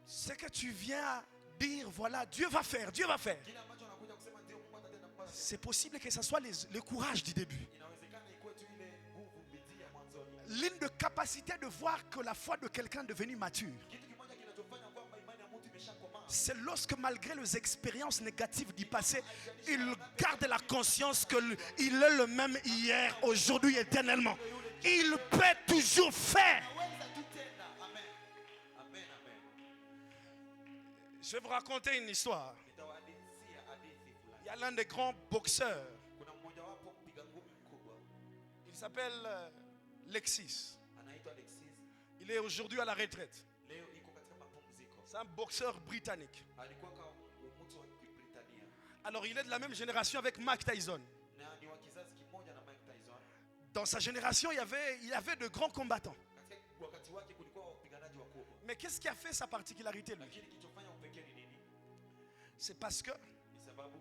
[SPEAKER 2] Ce que tu viens dire, voilà, Dieu va faire, Dieu va faire.
[SPEAKER 3] Kile ambacho anakuja kusema ndio Mungu atatenda mpaka sasa.
[SPEAKER 2] C'est possible que ce soit le courage du début.
[SPEAKER 3] Inawezekana ikuwe tu ile nguvu bidii ya mwanzoni.
[SPEAKER 2] L'une de capacité de voir que la foi de quelqu'un est devenue mature.
[SPEAKER 3] Kitu kimoja kinachofanya kwamba imani ya mtu imeshakomaa.
[SPEAKER 2] C'est lorsque malgré les expériences négatives du passé, il garde la conscience qu'il est le même hier, aujourd'hui, éternellement. Il peut toujours faire.
[SPEAKER 3] Naweza tu tena. Amen. Amen, amen.
[SPEAKER 2] Je vais vous raconter une histoire.
[SPEAKER 3] Nitawahadithia hadithi
[SPEAKER 2] Il
[SPEAKER 3] fulani.
[SPEAKER 2] y a l'un des grands boxeurs.
[SPEAKER 3] Kuna mmoja wapo mpiga ngumi mkubwa.
[SPEAKER 2] Il s'appelle Lexis.
[SPEAKER 3] Anaitwa Alexis.
[SPEAKER 2] Il est aujourd'hui à la retraite.
[SPEAKER 3] Leo iko katika mapumziko.
[SPEAKER 2] C'est un boxeur britannique.
[SPEAKER 3] Alikuwa kama mtu wa Britania.
[SPEAKER 2] Alors il est de la même génération avec Mike Tyson.
[SPEAKER 3] Na ni wa kizazi kimoja na Mike Tyson.
[SPEAKER 2] Dans sa génération, il y avait de grands combattants.
[SPEAKER 3] Katika wakati wake kulikuwa wapiganaji wakubwa.
[SPEAKER 2] Mais qu'est-ce qui a fait sa particularité, lui?
[SPEAKER 3] Lakini kilichofanya upekee ni nini?
[SPEAKER 2] C'est parce que
[SPEAKER 3] Ni sababu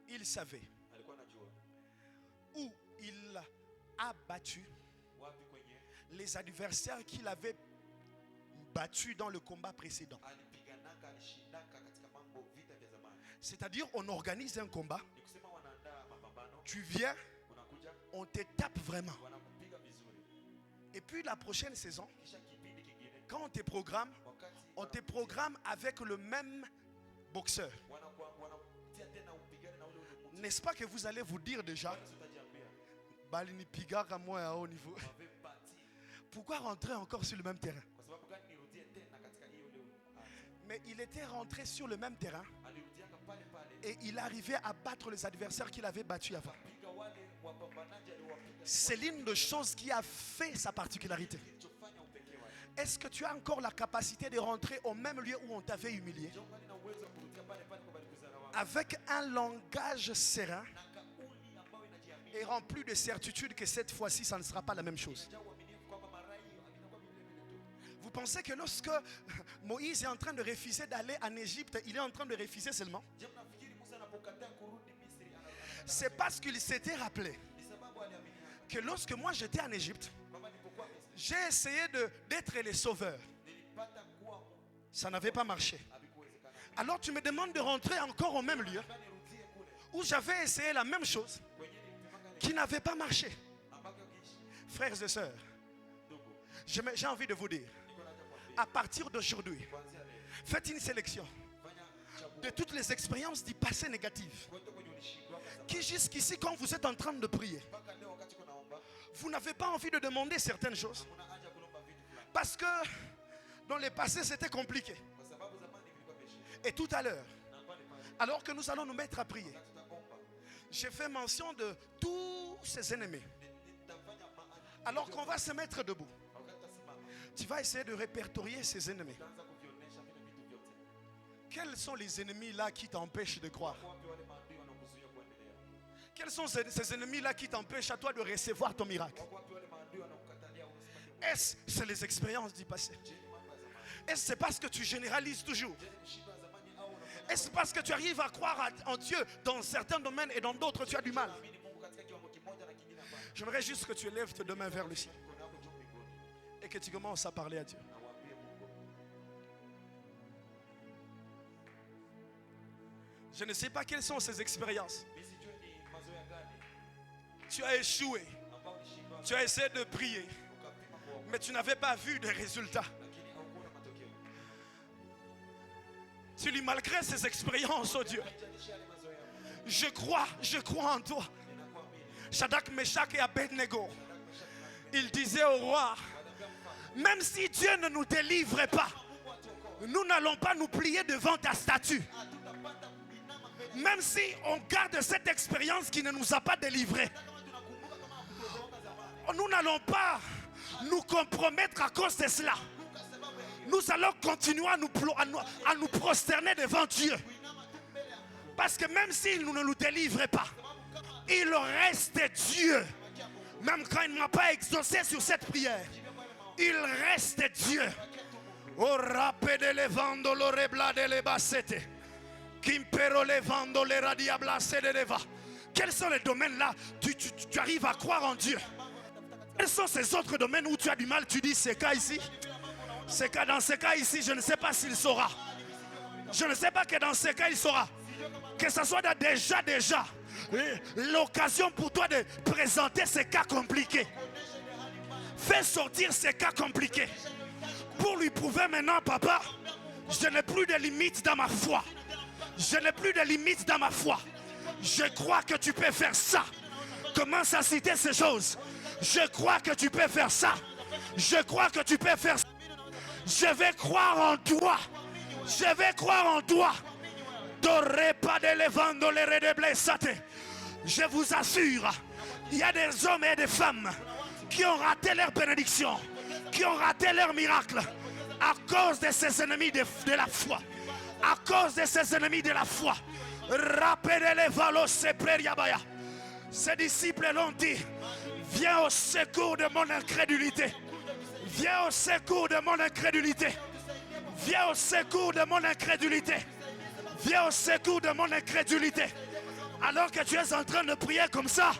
[SPEAKER 2] il savait
[SPEAKER 3] alikuwa anajua
[SPEAKER 2] où il a battu
[SPEAKER 3] wapi kwenye
[SPEAKER 2] les adversaires qu'il avait battus dans le combat précédent.
[SPEAKER 3] alipiganaka, alishindaka katika mambo vita vya zamani.
[SPEAKER 2] C'est-à-dire, on organise un combat,
[SPEAKER 3] Ni kusema wanaandaa mapambano,
[SPEAKER 2] tu viens,
[SPEAKER 3] unakuja,
[SPEAKER 2] on te tape vraiment.
[SPEAKER 3] wanakupiga vizuri.
[SPEAKER 2] Et puis la prochaine saison,
[SPEAKER 3] Kisha kipindi kingine,
[SPEAKER 2] quand on te programme,
[SPEAKER 3] wakati
[SPEAKER 2] on te programme avec le même boxeur.
[SPEAKER 3] wanakutia tena upigane na ule mtu.
[SPEAKER 2] N'est-ce pas que vous allez vous dire déjà,
[SPEAKER 3] Basi utajiambia,
[SPEAKER 2] Balini Pigara moi à haut niveau.
[SPEAKER 3] "Mave pati."
[SPEAKER 2] Pourquoi rentrer encore sur le même terrain?
[SPEAKER 3] Kwa sababu gani nirudie tena katika hiyo ule
[SPEAKER 2] Mais il était rentré sur le même terrain
[SPEAKER 3] alirudiaka pale pale.
[SPEAKER 2] et il arrivait à battre les adversaires qu'il avait battus avant.
[SPEAKER 3] Piga wale wapambanaji aliowapiga.
[SPEAKER 2] C'est l'une des choses qui a fait sa particularité.
[SPEAKER 3] Kilichofanya upekee wake.
[SPEAKER 2] Est-ce que tu as encore la capacité de rentrer au même lieu où on t'avait humilié,
[SPEAKER 3] Ndio ngani na uwezo wa kurudia pale pale kwa balikuzana wako.
[SPEAKER 2] avec un langage serein
[SPEAKER 3] Na kauli ambayo inajiamini.
[SPEAKER 2] et rempli de certitude que cette fois-ci, ça ne sera pas la même chose?
[SPEAKER 3] Inajaa uaminifu kwamba mara hiyo itakuwa vile vile tu.
[SPEAKER 2] Vous pensez que lorsque Moïse est en train de refuser d'aller en Égypte, il est en train de refuser seulement?
[SPEAKER 3] Je mnafikiri Musa anapokataa kurudi Misri
[SPEAKER 2] C'est parce qu'il s'était rappelé
[SPEAKER 3] ni sababu aliamini
[SPEAKER 2] que lorsque moi j'étais en Égypte,
[SPEAKER 3] kwamba
[SPEAKER 2] J'ai essayé d'être le sauveur.
[SPEAKER 3] nilipata kuwa
[SPEAKER 2] Ça n'avait pas marché.
[SPEAKER 3] havikuwezekana.
[SPEAKER 2] Alors tu me demandes de rentrer encore au même lieu
[SPEAKER 3] Nirudie kule
[SPEAKER 2] où j'avais essayé la même chose
[SPEAKER 3] kwenye nilipimanga
[SPEAKER 2] qui n'avait pas marché.
[SPEAKER 3] ambako kiishi.
[SPEAKER 2] Frères et sœurs,
[SPEAKER 3] Ndugu,
[SPEAKER 2] j'ai envie de vous dire,
[SPEAKER 3] niko naja kuambia
[SPEAKER 2] à partir d'aujourd'hui,
[SPEAKER 3] kuanzia leo
[SPEAKER 2] faites une sélection
[SPEAKER 3] fanya chaguo
[SPEAKER 2] de toutes les expériences du passé négatives
[SPEAKER 3] kote kwenye ulishindwa kwa
[SPEAKER 2] qui jusqu'ici, quand vous êtes en train de prier,
[SPEAKER 3] mpaka leo wakati uko naomba
[SPEAKER 2] vous n'avez pas envie de demander certaines choses
[SPEAKER 3] hakuna haja kulomba vitu fulani
[SPEAKER 2] parce que dans le passé c'était compliqué.
[SPEAKER 3] kwa sababu zamani vilikuwa vishi.
[SPEAKER 2] Et tout à l'heure,
[SPEAKER 3] Na pale pale
[SPEAKER 2] alors que nous allons nous mettre à prier,
[SPEAKER 3] wakati tutaomba
[SPEAKER 2] j'ai fait mention de tous ses ennemis.
[SPEAKER 3] nitafanya
[SPEAKER 2] Alors qu'on va se mettre debout,
[SPEAKER 3] wakati tasimama
[SPEAKER 2] tu vas essayer de répertorier ses ennemis.
[SPEAKER 3] utaanza kuvionyesha vile vitu vyote.
[SPEAKER 2] Quels sont les ennemis là qui t'empêchent de croire?
[SPEAKER 3] Wapi wale maadui wanaokuzuia kuendelea?
[SPEAKER 2] Quels sont ces ennemis là qui t'empêchent à toi de recevoir ton miracle?
[SPEAKER 3] Wako wapi wale maadui wanaokukatalia usipate?
[SPEAKER 2] Est-ce que c'est les expériences du passé?
[SPEAKER 3] Je, ni mambo ya zamani.
[SPEAKER 2] Est-ce que c'est parce que tu généralises toujours?
[SPEAKER 3] Je, ni mshindo wa zamani au unafanya
[SPEAKER 2] Est-ce parce que tu arrives à croire en Dieu dans certains domaines et dans d'autres tu as du mal?
[SPEAKER 3] unaamini Mungu katika kiwango kimoja na kingine hapana?
[SPEAKER 2] J'aimerais juste que tu élèves tes deux mains vers le ciel
[SPEAKER 3] Mikono yako juu mbinguni
[SPEAKER 2] et que tu commences à parler à Dieu.
[SPEAKER 3] na waambie Mungu,
[SPEAKER 2] Je ne sais pas quelles sont ces expériences.
[SPEAKER 3] mimi sijui ni mazoea gani
[SPEAKER 2] Tu as échoué,
[SPEAKER 3] ambao ulishindwa
[SPEAKER 2] tu as essayé de prier,
[SPEAKER 3] ukapima kuomba
[SPEAKER 2] mais tu n'avais pas vu de résultats.
[SPEAKER 3] lakini haukuona matokeo.
[SPEAKER 2] Tu dis malgré ces expériences, oh Dieu,
[SPEAKER 3] Haijalishi yale mazoea.
[SPEAKER 2] je crois en toi.
[SPEAKER 3] Ninakuamini.
[SPEAKER 2] Shadrach, Meshach et Abednego, ils disaient au roi, même si Dieu ne nous délivrait pas, nous n'allons pas nous plier devant ta statue.
[SPEAKER 3] Hatutapata kuinama mbele.
[SPEAKER 2] Même si on garde cette expérience qui ne nous a pas délivrés,
[SPEAKER 3] Kama tunakumbuka kama hakutuongoza zamani.
[SPEAKER 2] nous n'allons pas nous compromettre à cause de cela.
[SPEAKER 3] Kumbuka sababu ya hiyo.
[SPEAKER 2] Nous allons continuer à nous prosterner devant Dieu.
[SPEAKER 3] Kuinama tu mbele ya Mungu.
[SPEAKER 2] Parce que même s'il ne nous délivrait pas,
[SPEAKER 3] Sababu kama
[SPEAKER 2] il reste Dieu.
[SPEAKER 3] akia Mungu.
[SPEAKER 2] Même quand il ne m'a pas exaucé sur cette prière, il reste Dieu. O rapede levando lo reblade le bassete. Kimpero levando le radiablase de leva. Quels sont les domaines là tu arrives à croire en Dieu? Quels sont ces autres domaines où tu as du mal? Tu dis c'est cas ici. C'est cas dans ce cas ici, je ne sais pas s'il saura. Je ne sais pas que dans ce cas il saura. Que ce soit déjà l'occasion pour toi de présenter ces cas compliqués. Fais sortir ces cas compliqués. Pour lui prouver maintenant, papa, je n'ai plus de limites dans ma foi. Je n'ai plus de limites dans ma foi. Je crois que tu peux faire ça. Commence à citer ces choses. Je crois que tu peux faire ça. Je crois que tu peux faire ça. Je vais croire en toi. Je vais croire en toi. Je vous assure, il y a des hommes et des femmes qui ont raté leur bénédiction, qui ont raté leur miracle à cause de ces ennemis de la foi. À cause de ces ennemis de la foi. Ces disciples l'ont dit, viens au secours de mon incrédulité. Viens au secours de mon incrédulité. Viens au secours de mon incrédulité. Viens au secours de mon incrédulité. Alors que tu es en train de prier comme ça,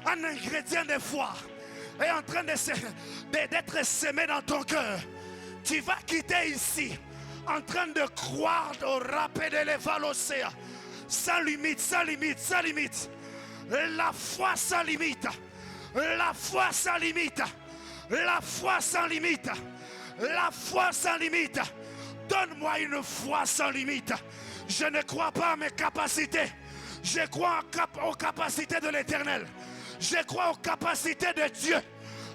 [SPEAKER 2] un ingrédient de foi est en train d'être semé dans ton cœur. Tu vas quitter ici en train de croire au rappel de l'Evalocéa. Sans limite, sans limite, sans limite. La foi sans limite. La foi sans limite. La foi sans limite. La foi sans limite. Donne-moi une foi sans limite. Je ne crois pas à mes capacités. Je crois aux capacités de l'Éternel. Je crois aux capacités de Dieu.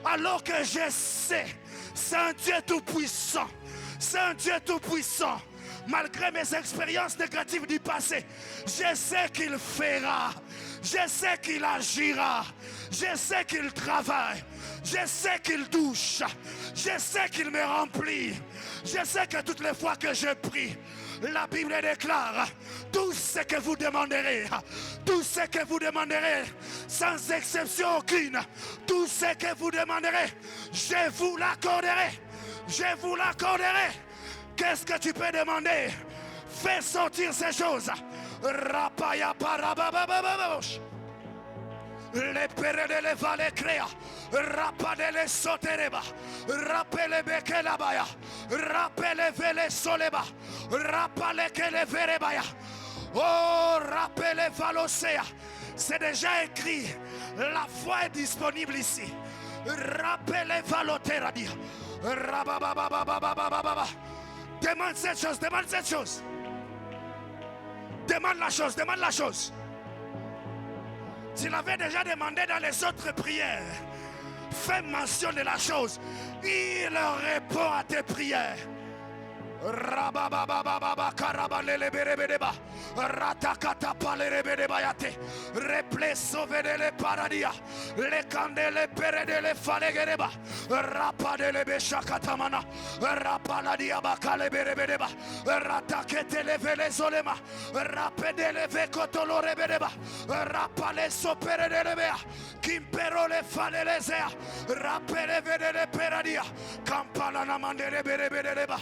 [SPEAKER 2] Alors que je sais, c'est un Dieu tout-puissant. C'est un Dieu tout-puissant. Malgré mes expériences négatives du passé, je sais qu'il fera. Je sais qu'il agira. Je sais qu'il travaille. Je sais qu'il touche. Je sais qu'il me remplit. Je sais que toutes les fois que je prie, la Bible déclare tout ce que vous demanderez. Tout ce que vous demanderez, sans exception aucune. Tout ce que vous demanderez, je vous l'accorderai. Je vous l'accorderai. Qu'est-ce que tu peux demander? Fais sortir ces choses. Rapaya parababababosh. Le perele vale crea. Rapadele sotereba. Rapele bekelabaya. Rapele vele soleba. Rapale kele verebaya. Oh, rappelez Valosea. C'est déjà écrit. La foi est disponible ici. Rappelez Valoteradia. Demande cette chose, demande cette chose. Demande la chose, demande la chose. Tu l'avais déjà demandé dans les autres prières. Fais mention de la chose. Il répond à tes prières. Rabababababa karabalele berebedeba ratakata palerebedeba yate reple sauvedele paradia le candele peredele falegereba rapadele beshakatamana rapaladia bakale berebedeba rataketele vele zolema rapedele vekotolore bedeba rapale soperedele bea kimperole falelezea rapele vedele peradia kampala namandele berebedeba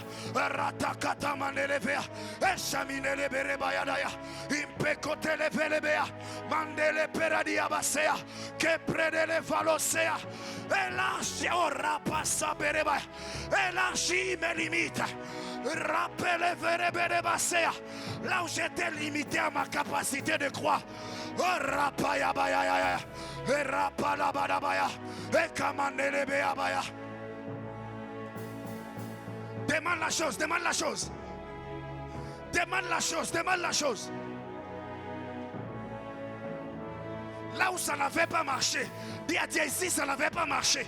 [SPEAKER 2] Ratakata mandelevea, eshaminele berebayadaya, impekotele velebea, mandele peradia basea, que predele valosea, elanchi ora passa berebaya, elanchi me limite, rappele verebere basea, là où j'étais limité à ma capacité de croire, rapaya baya, et rapala badabaya, et kamandele beabaya. Demande la chose, demande la chose. Demande la chose, demande la chose. Là où ça n'avait pas marché, dis à Dieu ici, ça n'avait pas marché.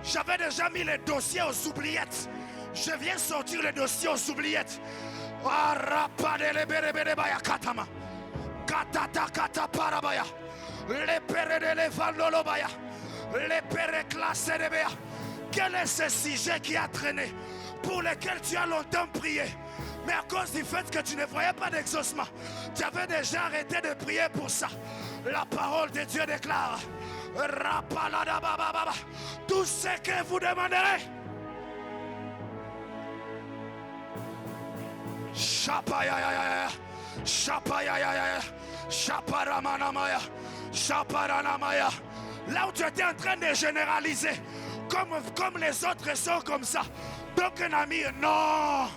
[SPEAKER 2] J'avais déjà mis les dossiers aux oubliettes. Je viens sortir les dossiers aux oubliettes. Quel est ce sujet qui a traîné, pour lequel tu as longtemps prié, mais à cause du fait que tu ne voyais pas d'exaucement, tu avais déjà arrêté de prier pour ça? La parole de Dieu déclare: tout ce que vous demanderez, Shapaya, Shapaya, Shaparamanamaya, Shaparanamaya. Là où tu étais en train de généraliser, comme les autres sont comme ça. Donc un ami, non.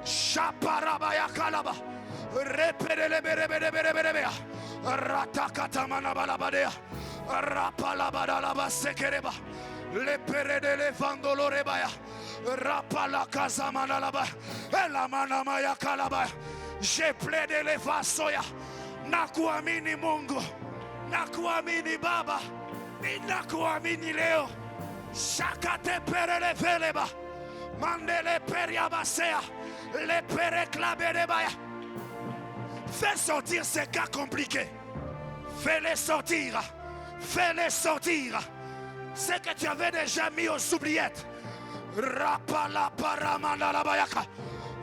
[SPEAKER 2] Shaparabaya kalaba. Repedele berebereberebea. Ratakatamanaba balabadea. Rapalabadalaba sekereba. Le peredele vandolorebaya. Rapala kazamanalaba. Elamanamaya kalaba. J'ai plaidé les vasoya. Nakuamini Mungu. Nakuamini Baba. Inakuamini leo. Shakate perele veleba. Mandele periabasea. Le pereclaberebaya. Fais sortir ces cas compliqués. Fais-les sortir. Fais-les sortir. Ce que tu avais déjà mis aux oubliettes. Rapala paramanda la bayaka.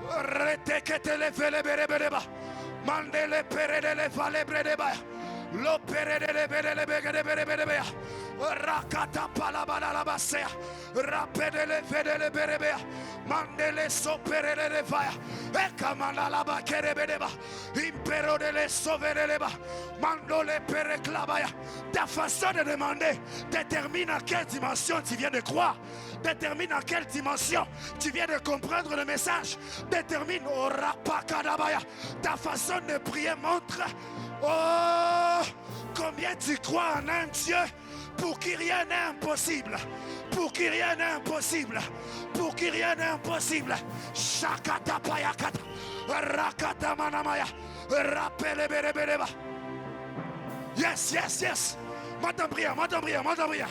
[SPEAKER 2] Retekete le veleberebereba. Mandele perele valebredebaya. L'opéré de l'ébé, Rakata palabana la basea, Rapedele fedele berebea, Mandele sopere de fire, Ekamana la bakerebedeba, Impero de les sauvereleba, Mandole pereclabaya. Ta façon de demander détermine à quelle dimension tu viens de croire, détermine à quelle dimension tu viens de comprendre le message, détermine au rapakadabaya. Ta façon de prier montre combien tu crois en un Dieu pour qui rien n'est impossible. Pour qui rien n'est impossible. Pour qui rien n'est impossible. Shakata payakata. Rakata manamaya. Rappele berebereba. Yes, yes, yes. M'entends prière, m'entends prière, m'entends prière.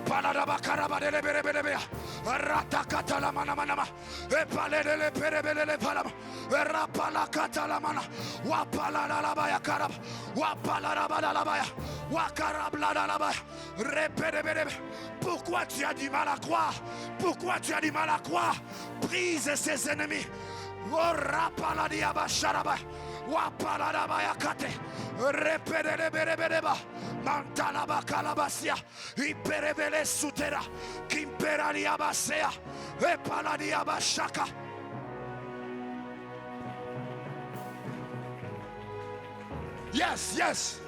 [SPEAKER 2] Paladaba karaba de leberebea. Ratakata la manamanama. E pale de le perebele le palama. Rapala kata la mana. Wapala la baya karab. Wapala la baya. Wakarabla la baya. Reperebele. Pourquoi tu as du mal à croire? Pourquoi tu as du mal à croire? Brise ses ennemis. Oh rapala diaba sharaba. Wapala la baya kate. Repedele berebeba. Mantalaba calabasia, Iperevele sutera, Kimperalia basea, Epaladia bashaka. Yes, yes.